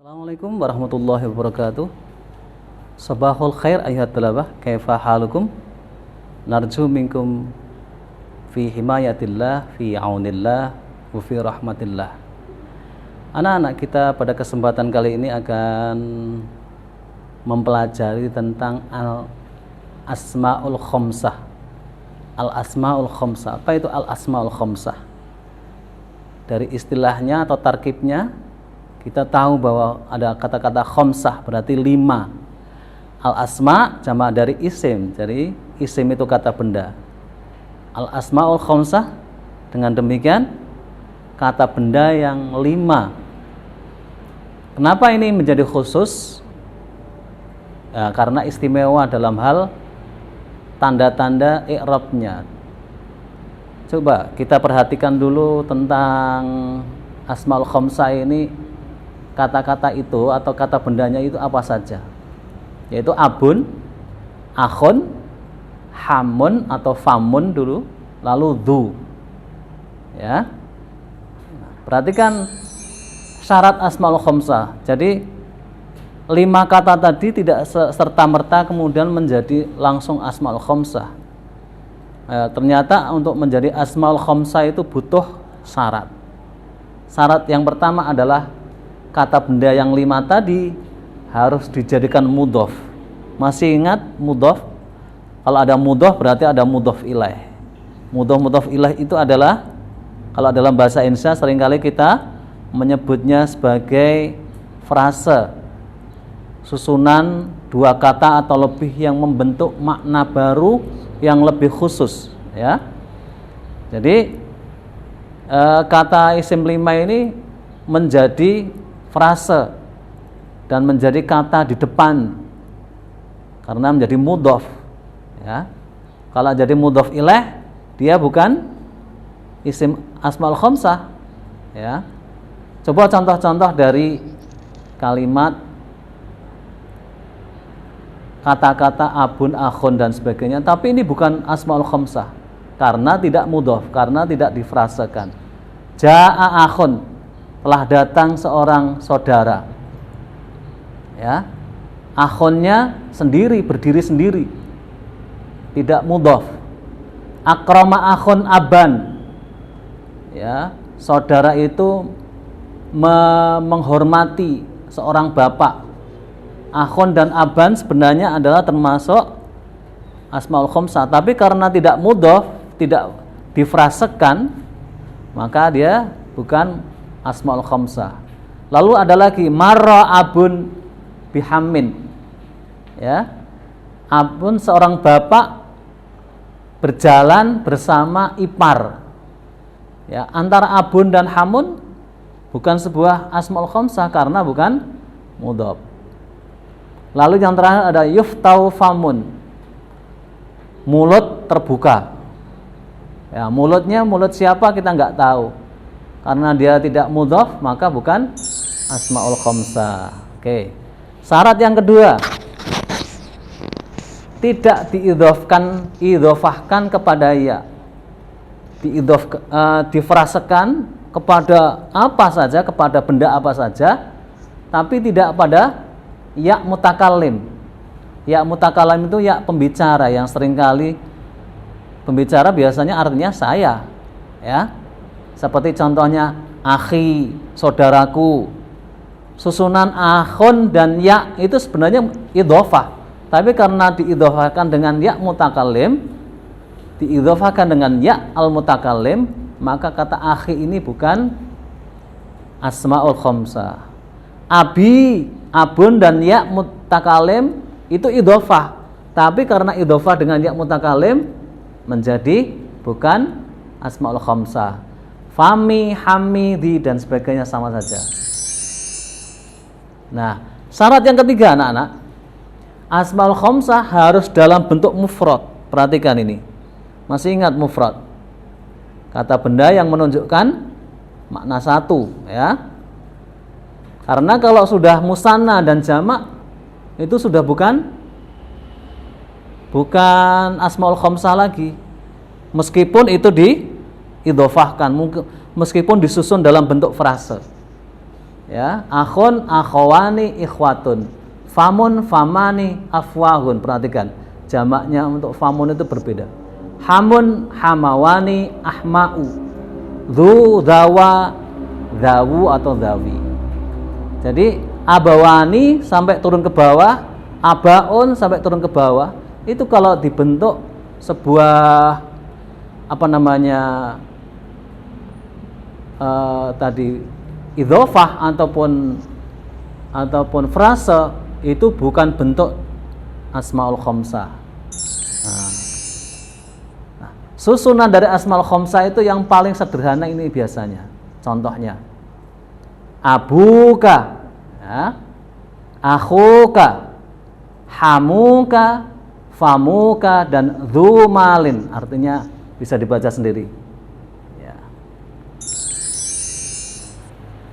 Assalamualaikum warahmatullahi wabarakatuh. Sabahul khair ayuhat talabah, kaifa halukum? Narju minkum fi himayatillah, fi aunillah, wa fi rahmatillah. Anak-anak kita pada kesempatan kali ini akan mempelajari tentang al-asmaul khamsah. Al-asmaul khamsah. Apa itu al-asmaul khamsah? Dari istilahnya atau tarkibnya kita tahu bahwa ada kata-kata khamsah berarti 5. Al-asma jamak dari isim. Jadi isim itu kata benda. Al-asmaul khamsah dengan demikian kata benda yang 5. Kenapa ini menjadi khusus? Ya, karena istimewa dalam hal tanda-tanda i'rabnya. Coba kita perhatikan dulu tentang asmaul khamsah ini. Kata-kata itu atau kata bendanya itu apa saja? Yaitu abun, akhun, hamun atau famun dulu, lalu dhu. Ya. Perhatikan syarat asmaul khamsah. Jadi 5 kata tadi tidak serta-merta kemudian menjadi langsung asmaul khamsah. Ternyata untuk menjadi asmaul khamsah itu butuh syarat. Syarat yang pertama adalah kata benda yang 5 tadi harus dijadikan mudhof. Masih ingat mudhof? Kalau ada mudhof berarti ada mudhof ilaih. Mudhof ilaih itu adalah, kalau dalam bahasa Indonesia seringkali kita menyebutnya sebagai frase, susunan 2 kata atau lebih yang membentuk makna baru yang lebih khusus, ya. Jadi kata isim 5 ini menjadi frase dan menjadi kata di depan karena menjadi mudhof, ya. Kalau jadi mudhof ilaih dia bukan isim asmaul khamsah, ya. Coba contoh-contoh dari kalimat kata-kata abun, akhun dan sebagainya, tapi ini bukan asmaul khamsah karena tidak mudhof, karena tidak difrasekan. Jaa akhun, telah datang seorang saudara, ya. Akhunnya sendiri, berdiri sendiri, tidak mudhof. Akrama akhun aban, ya, saudara itu menghormati seorang bapak. Akhun dan aban sebenarnya adalah termasuk asmaul khamsah, tapi karena tidak mudhof, tidak difrasekan, maka dia bukan asmaul khamsah. Lalu ada lagi marra abun bihamin, ya. Abun seorang bapak berjalan bersama ipar, ya. Antara abun dan hamun bukan sebuah asmaul khamsah karena bukan mudhof. Lalu yang terakhir ada yuftau famun, mulut terbuka, ya. Mulutnya mulut siapa kita nggak tahu. Karena dia tidak mudhof maka bukan asmaul khamsah. Oke. Syarat yang kedua, tidak diidhofahkan kepada ya. Difrasekan kepada apa saja, kepada benda apa saja, tapi tidak pada ya mutakallim. Ya mutakallim itu ya pembicara, yang seringkali pembicara biasanya artinya saya, ya. Seperti contohnya akhi, saudaraku. Susunan akhun dan ya itu sebenarnya idhofah, tapi karena diidhofahkan dengan ya mutakallim, diidhofahkan dengan ya al mutakallim, maka kata akhi ini bukan asmaul khamsah. Abi, abun dan ya mutakallim itu idhofah, tapi karena idhofah dengan ya mutakallim menjadi bukan asmaul khamsah. Fami, hamidi dan sebagainya sama saja. Nah, syarat yang ketiga anak-anak, asmaul khamsah harus dalam bentuk mufrad. Perhatikan ini. Masih ingat mufrad? Kata benda yang menunjukkan makna satu, ya. Karena kalau sudah musanna dan jamak itu sudah bukan asmaul khamsah lagi. Meskipun itu diidhofahkan, meskipun disusun dalam bentuk frase. Ya, akhun, akhawani, ikhwatun. Famun, famani, afwahun. Perhatikan, jamaknya untuk famun itu berbeda. Hamun, hamawani, ahma'u. Dzu, dawa, dawu atau dawi. Jadi abawani sampai turun ke bawah, abaun sampai turun ke bawah. Itu kalau dibentuk sebuah tadi idhofah ataupun frase, itu bukan bentuk asmaul khamsah. Nah, susunan dari asmaul khamsah itu yang paling sederhana ini biasanya. Contohnya abuka, ya, akhuka, hamuka, famuka, dan dzumalin. Artinya bisa dibaca sendiri.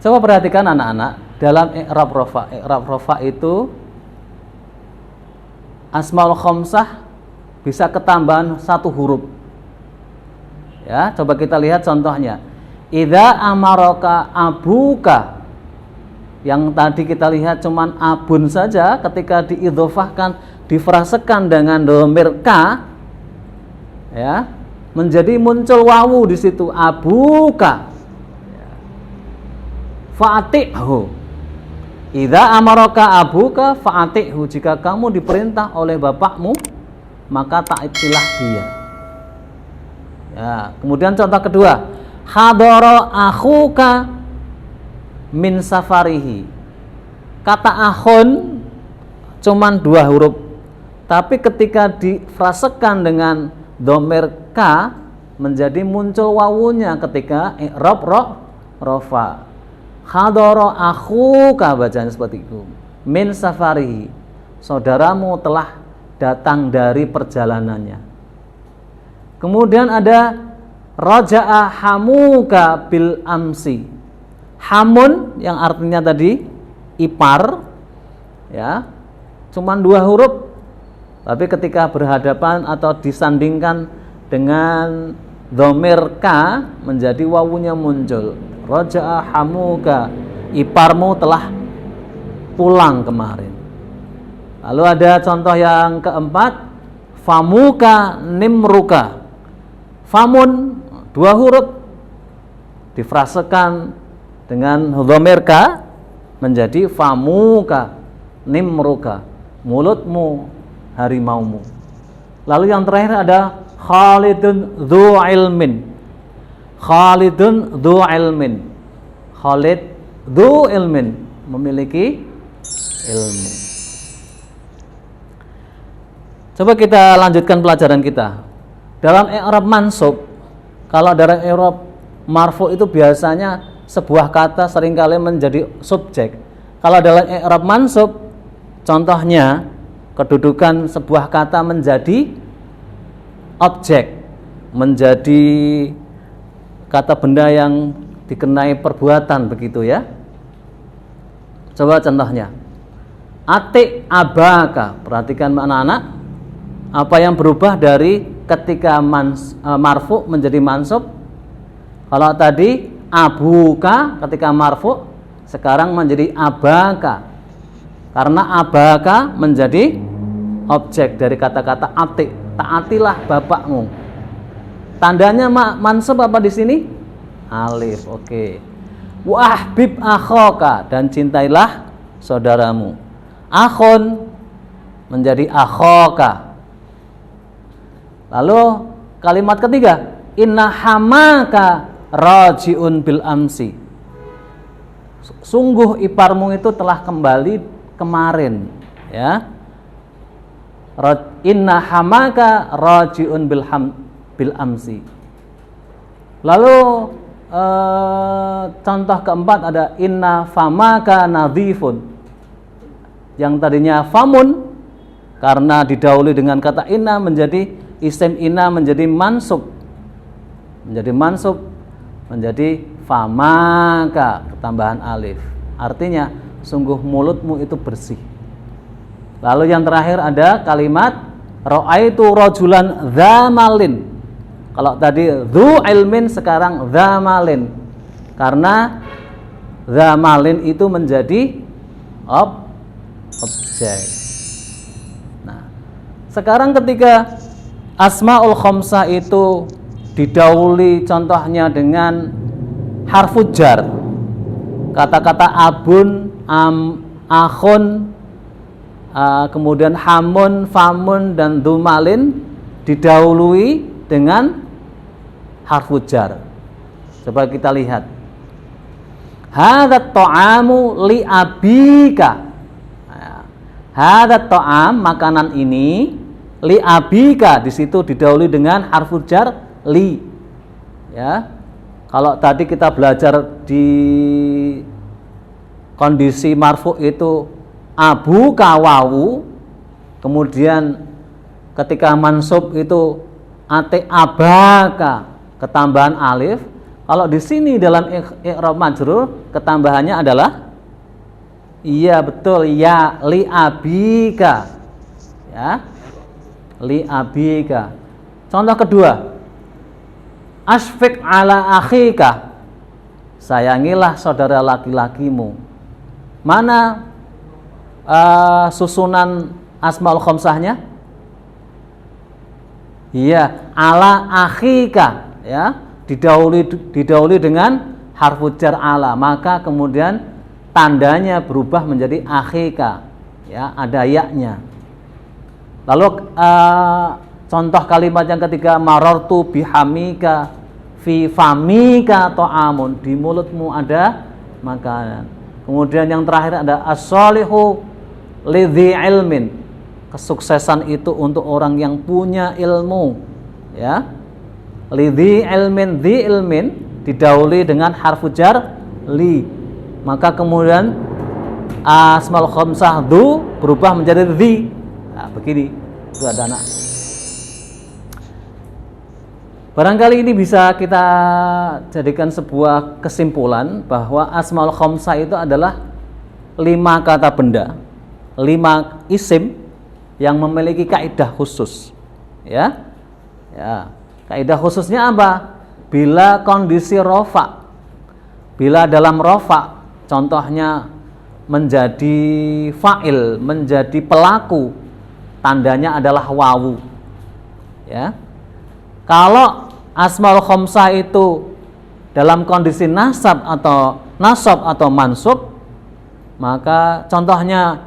Coba perhatikan anak-anak, dalam i'rab rafa. I'rab rafa itu asmaul khamsah bisa ketambahan satu huruf. Ya, coba kita lihat contohnya. Idza amaraka abuka. Yang tadi kita lihat cuman abun saja, ketika diidhofahkan, difrasekan dengan dhamir ka, ya, menjadi muncul wawu di situ, abuka. Fa'ati'hu. Idza amaraka abuka fa'ati'hu. Jika kamu diperintah oleh bapakmu, maka taatilah dia. Ya, kemudian contoh kedua, hadara akhuka min safarihi. Kata akhun cuman 2 huruf, tapi ketika difrasekan dengan dhamir ka menjadi muncul wawunya ketika i'rab rafa. Hadara akhuka, bacanya seperti itu. Min safarihi, saudaramu telah datang dari perjalanannya. Kemudian ada raja'a hamuka bil amsi. Hamun yang artinya tadi ipar, ya, cuman 2 huruf, tapi ketika berhadapan atau disandingkan dengan dhamir ka menjadi wawunya muncul. Raja'a hamuka, iparmu telah pulang kemarin. Lalu ada contoh yang keempat, famuka nimruka. Famun 2 huruf difrasekan dengan dhamir ka menjadi famuka nimruka, mulutmu harimaumu. Lalu yang terakhir ada Khalidun dzu ilmin. Khalidun dzu ilmin. Khalid dzu ilmin, memiliki ilmu. Coba kita lanjutkan pelajaran kita. Dalam i'rab mansub, kalau dalam i'rab marfu itu biasanya sebuah kata seringkali menjadi subjek. Kalau dalam i'rab mansub, contohnya kedudukan sebuah kata menjadi objek, menjadi kata benda yang dikenai perbuatan, begitu ya. Coba contohnya, atik abaka. Perhatikan anak-anak, apa yang berubah dari ketika marfu menjadi mansub. Kalau tadi abuka ketika marfu, sekarang menjadi abaka, karena abaka menjadi objek dari kata-kata atik. Taatilah bapakmu. Tandanya mansub apa di sini? Alif. Oke. Wahbib akhaka, dan cintailah saudaramu. Akhun menjadi akhaka. Lalu kalimat ketiga, inna hamaka rajiun bil amsi. Sungguh iparmu itu telah kembali kemarin, ya. Inna hamaka rajiun bil amsi. Lalu contoh keempat ada inna famaka nadhifun. Yang tadinya famun, karena didahului dengan kata inna menjadi isim inna menjadi mansub. Menjadi famaka, ketambahan alif. Artinya sungguh mulutmu itu bersih. Lalu yang terakhir ada kalimat ra'aitu rajulan dzamalin. Kalau tadi dzu ilmin, sekarang dzamalin. Karena Zamalin itu menjadi objek. Nah, sekarang ketika asmaul khamsah itu didahului contohnya dengan harfu jar, kata-kata abun, akhun, kemudian hamun, famun, dan dumalin didahului dengan harfu jar. Coba kita lihat. Hadat ta'amu li abika. Hadat ta'am, makanan ini, li abika, di situ didahului dengan harfu jar li. Ya. Kalau tadi kita belajar di kondisi marfu itu abu kawawu, kemudian ketika mansub itu ate abaka, ketambahan alif. Kalau di sini dalam i'rab majrur ketambahannya adalah iya betul ya li abika. Ya. Li abika. Contoh kedua. Asfiq ala akhika. Sayangilah saudara laki-lakimu. Mana susunan asmaul khamsahnya? Iya, ala akhika, ya. Didahului dengan harfu jar ala, maka kemudian tandanya berubah menjadi akhika, ya, ada ya-nya. Lalu contoh kalimat yang ketiga, marartu bihamika fi famika ta'amun, di mulutmu ada makanan. Kemudian yang terakhir ada as-solihu lidhi ilmin, kesuksesan itu untuk orang yang punya ilmu, ya. Lidhi ilmin, dhi ilmin didahului dengan harfu jar li, maka kemudian asmaul khamsah du berubah menjadi dhi. Nah, begini itu ada anak. Barangkali ini bisa kita jadikan sebuah kesimpulan bahwa asmaul khamsah itu adalah 5 kata benda, 5 isim yang memiliki kaidah khusus, ya. Ya, kaidah khususnya apa? Bila kondisi rofa, bila dalam rofa, contohnya menjadi fa'il, menjadi pelaku, tandanya adalah wawu, ya. Kalau asmaul khamsah itu dalam kondisi nasab atau mansub, maka contohnya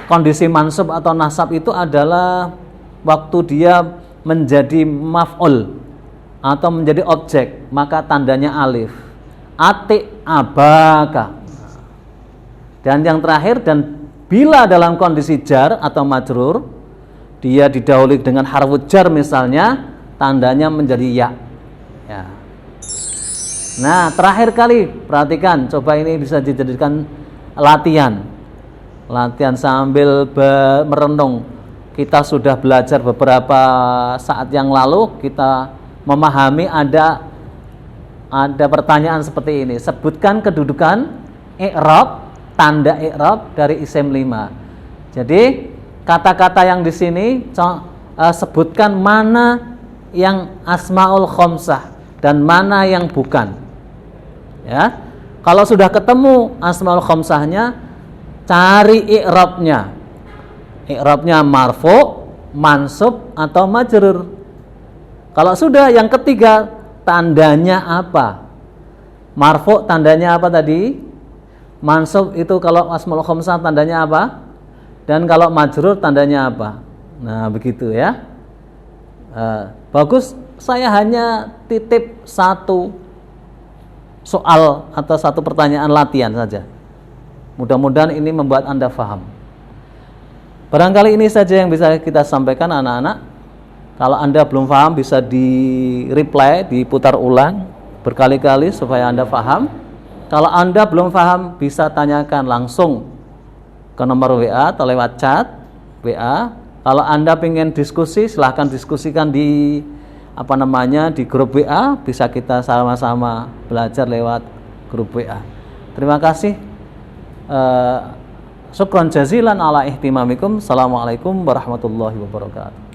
kondisi mansub atau nasab itu adalah waktu dia menjadi maf'ul atau menjadi objek, maka tandanya alif. Ati abaka. Dan yang terakhir, dan bila dalam kondisi jar atau majrur, dia didahului dengan harfu jar misalnya, tandanya menjadi ya. Ya. Nah, terakhir kali perhatikan, coba ini bisa dijadikan latihan sambil merenung. Kita sudah belajar beberapa saat yang lalu, kita memahami ada pertanyaan seperti ini. Sebutkan kedudukan i'rab, tanda i'rab dari isim 5. Jadi kata-kata yang di sini sebutkan mana yang asmaul khamsah dan mana yang bukan. Ya. Kalau sudah ketemu asmaul khamsahnya, cari i'rabnya. I'rabnya marfu, mansub atau majrur. Kalau sudah, yang ketiga, tandanya apa? Marfu tandanya apa tadi? Mansub itu kalau asmaul khamsah tandanya apa? Dan kalau majrur tandanya apa? Nah, begitu ya. Bagus, saya hanya titip satu soal atau satu pertanyaan latihan saja. Mudah-mudahan ini membuat Anda paham. Barangkali ini saja yang bisa kita sampaikan anak-anak. Kalau Anda belum paham bisa di-reply, diputar ulang berkali-kali supaya Anda paham. Kalau Anda belum paham bisa tanyakan langsung ke nomor WA atau lewat chat WA. Kalau Anda pengen diskusi, silahkan diskusikan di di grup WA, bisa kita sama-sama belajar lewat grup WA. Terima kasih. Syukran jazilan ala ihtimamikum. Assalamualaikum warahmatullahi wabarakatuh.